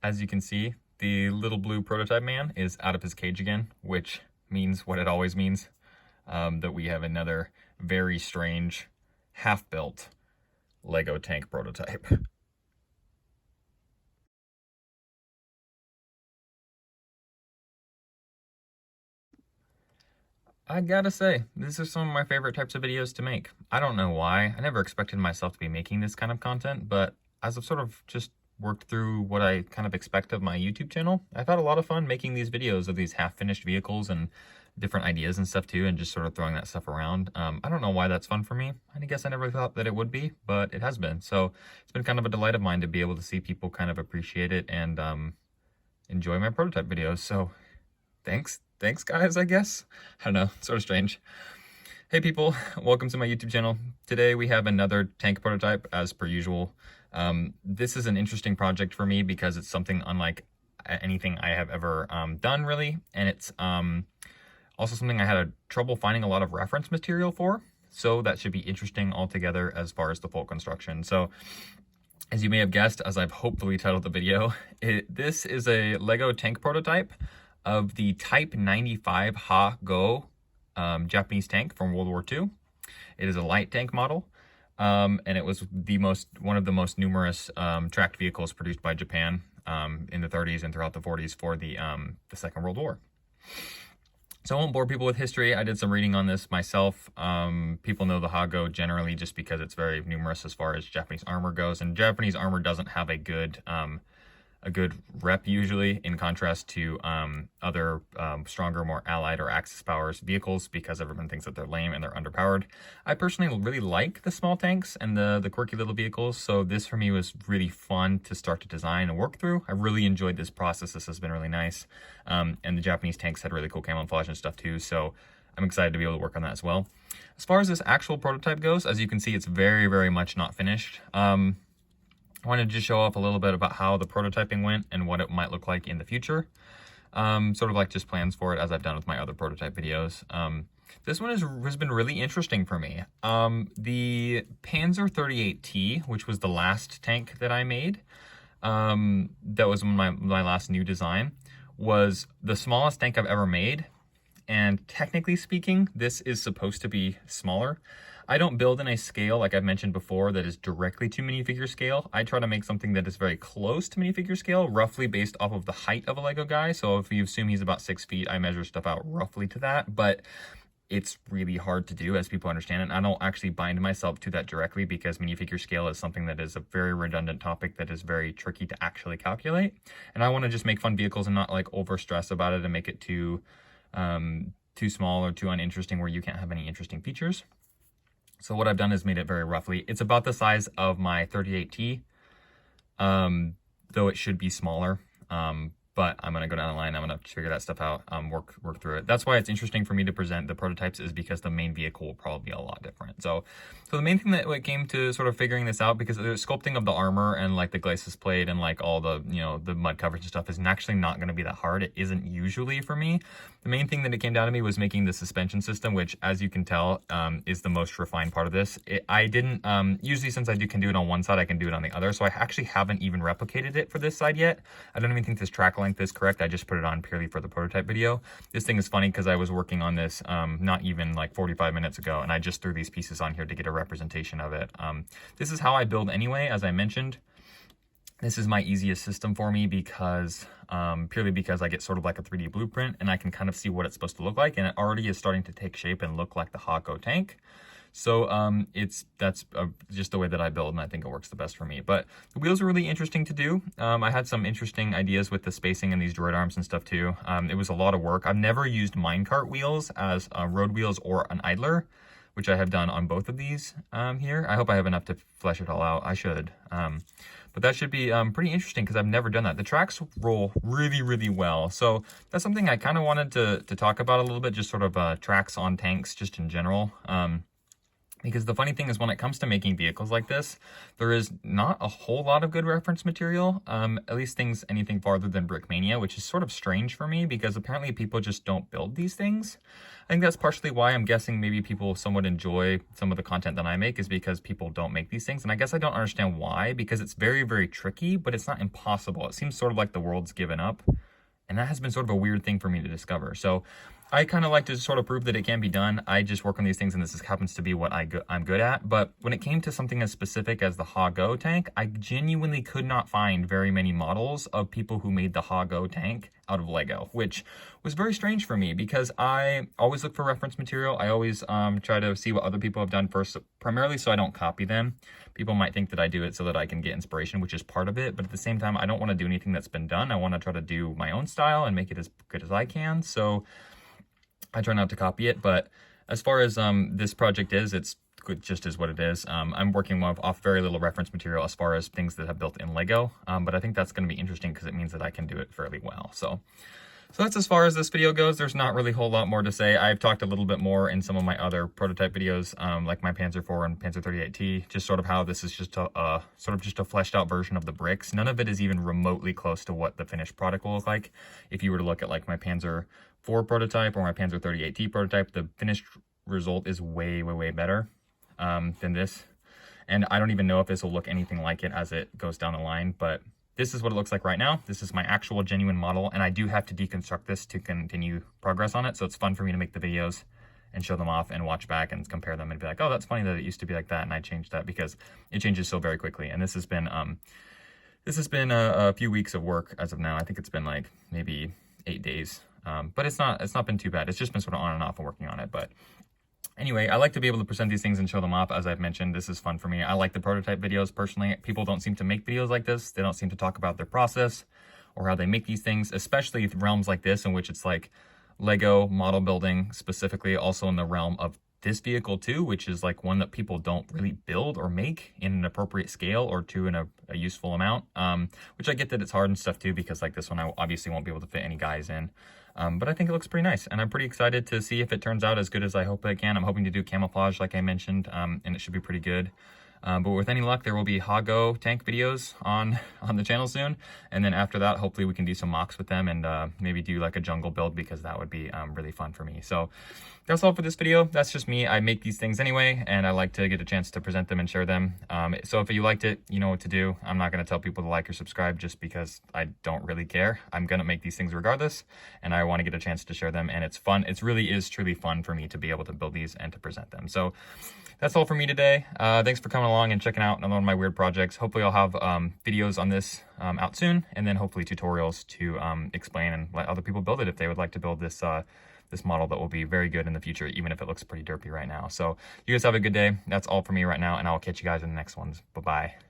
as you can see, the little blue prototype man is out of his cage again, which means what it always means, that we have another very strange, half-built Lego tank prototype. I gotta say, these are some of my favorite types of videos to make. I don't know why. I never expected myself to be making this kind of content, but as I've sort of just worked through what I kind of expect of my YouTube channel, I've had a lot of fun making these videos of these half-finished vehicles and different ideas and stuff too, and just sort of throwing that stuff around. I don't know why that's fun for me. I guess I never thought that it would be, but it has been. So it's been kind of a delight of mine to be able to see people kind of appreciate it and enjoy my prototype videos. So thanks guys, I guess. I don't know, sort of strange. Hey people, welcome to my YouTube channel. Today we have another tank prototype as per usual. This is an interesting project for me because it's something unlike anything I have ever done really, and it's also something I had trouble finding a lot of reference material for, so that should be interesting altogether as far as the full construction. So as you may have guessed, as I've hopefully titled the video, this is a Lego tank prototype of the Type 95 Ha-Go Japanese tank from World War II. It is a light tank model, and it was one of the most numerous tracked vehicles produced by Japan in the 30s and throughout the 40s for the Second World War. So I won't bore people with history. I did some reading on this myself. People know the Ha-Go generally just because it's very numerous as far as Japanese armor goes, and Japanese armor doesn't have a good rep usually, in contrast to other stronger, more allied or Axis powers vehicles, because everyone thinks that they're lame and they're underpowered. I personally really like the small tanks and the quirky little vehicles, so this for me was really fun to start to design and work through. I really enjoyed this process. This has been really nice, and the Japanese tanks had really cool camouflage and stuff too, so I'm excited to be able to work on that as well. As far as this actual prototype goes, as you can see, it's very, very much not finished. I wanted to just show off a little bit about how the prototyping went and what it might look like in the future. Sort of like just plans for it, as I've done with my other prototype videos. This one has been really interesting for me. The Panzer 38T, which was the last tank that I made, that was my last new design, was the smallest tank I've ever made. And technically speaking, this is supposed to be smaller. I don't build in a scale, like I've mentioned before, that is directly to minifigure scale. I try to make something that is very close to minifigure scale, roughly based off of the height of a Lego guy. So if you assume he's about 6 feet, I measure stuff out roughly to that. But it's really hard to do, as people understand it. I don't actually bind myself to that directly because minifigure scale is something that is a very redundant topic that is very tricky to actually calculate. And I want to just make fun vehicles and not like over stress about it and make it too small or too uninteresting where you can't have any interesting features. So what I've done is made it very roughly. It's about the size of my 38T, though it should be smaller. But I'm gonna go down the line. I'm gonna figure that stuff out, work through it. That's why it's interesting for me to present the prototypes, is because the main vehicle will probably be a lot different. So the main thing that came to sort of figuring this out, because the sculpting of the armor and like the glacis plate and like all the, you know, the mud coverage and stuff is actually not gonna be that hard. It isn't usually for me. The main thing that it came down to me was making the suspension system, which, as you can tell, is the most refined part of this. I didn't, usually since I can do it on one side, I can do it on the other. So I actually haven't even replicated it for this side yet. I don't even think this track length is correct. I just put it on purely for the prototype video. This thing is funny because I was working on this not even like 45 minutes ago, and I just threw these pieces on here to get a representation of it. This is how I build anyway, as I mentioned. This is my easiest system for me because purely because I get sort of like a 3D blueprint and I can kind of see what it's supposed to look like, and it already is starting to take shape and look like the Ha-Go tank. So that's just the way that I build, and I think it works the best for me. But the wheels are really interesting to do. I had some interesting ideas with the spacing and these droid arms and stuff too. It was a lot of work. I've never used minecart wheels as road wheels or an idler, which I have done on both of these here. I hope I have enough to flesh it all out. I should. But that should be pretty interesting because I've never done that. The tracks roll really, really well. So that's something I kind of wanted to talk about a little bit, just sort of tracks on tanks just in general. Because the funny thing is, when it comes to making vehicles like this, there is not a whole lot of good reference material, at least anything farther than Brickmania, which is sort of strange for me because apparently people just don't build these things. I think that's partially why I'm guessing maybe people somewhat enjoy some of the content that I make, is because people don't make these things. And I guess I don't understand why, because it's very, very tricky, but it's not impossible. It seems sort of like the world's given up. And that has been sort of a weird thing for me to discover. So I kind of like to sort of prove that it can be done. I just work on these things, and this happens to be what I'm good at. But when it came to something as specific as the Ha-Go tank, I genuinely could not find very many models of people who made the Ha-Go tank out of Lego, which was very strange for me because I always look for reference material. I always try to see what other people have done first, primarily so I don't copy them. People might think that I do it so that I can get inspiration, which is part of it. But at the same time, I don't want to do anything that's been done. I want to try to do my own style and make it as good as I can. So I try not to copy it, but as far as this project is, it's good, just is what it is. I'm working off very little reference material as far as things that have built in Lego, but I think that's going to be interesting because it means that I can do it fairly well. So that's as far as this video goes. There's not really a whole lot more to say. I've talked a little bit more in some of my other prototype videos, like my Panzer IV and Panzer 38T, just sort of how this is just a sort of just a fleshed out version of the bricks. None of it is even remotely close to what the finished product will look like. If you were to look at like my Panzer IV prototype or my Panzer 38T prototype, the finished result is way, way, way better than this. And I don't even know if this will look anything like it as it goes down the line, but this is what it looks like right now. This is my actual genuine model, and I do have to deconstruct this to continue progress on it. So it's fun for me to make the videos and show them off and watch back and compare them and be like, oh, that's funny that it used to be like that, and I changed that, because it changes so very quickly. And this has been a few weeks of work as of now. I think it's been like maybe 8 days, but it's not been too bad. It's just been sort of on and off and working on it, but. Anyway, I like to be able to present these things and show them off. As I've mentioned, this is fun for me. I like the prototype videos personally. People don't seem to make videos like this. They don't seem to talk about their process or how they make these things, especially realms like this in which it's like Lego model building, specifically also in the realm of this vehicle too, which is like one that people don't really build or make in an appropriate scale or to in a useful amount, which I get that it's hard and stuff too, because like this one I obviously won't be able to fit any guys in. But I think it looks pretty nice, and I'm pretty excited to see if it turns out as good as I hope it can. I'm hoping to do camouflage like I mentioned, and it should be pretty good. But with any luck, there will be Ha-Go tank videos on the channel soon. And then after that, hopefully we can do some mocks with them and maybe do like a jungle build, because that would be really fun for me. So that's all for this video. That's just me. I make these things anyway, and I like to get a chance to present them and share them. So if you liked it, you know what to do. I'm not going to tell people to like or subscribe just because I don't really care. I'm going to make these things regardless, and I want to get a chance to share them. And it's fun. It really is truly fun for me to be able to build these and to present them. So that's all for me today. Thanks for coming along and checking out another one of my weird projects. Hopefully I'll have videos on this out soon, and then hopefully tutorials to explain and let other people build it if they would like to build this this model that will be very good in the future, even if it looks pretty derpy right now. So you guys have a good day. That's all for me right now, and I'll catch you guys in the next ones. Bye-bye.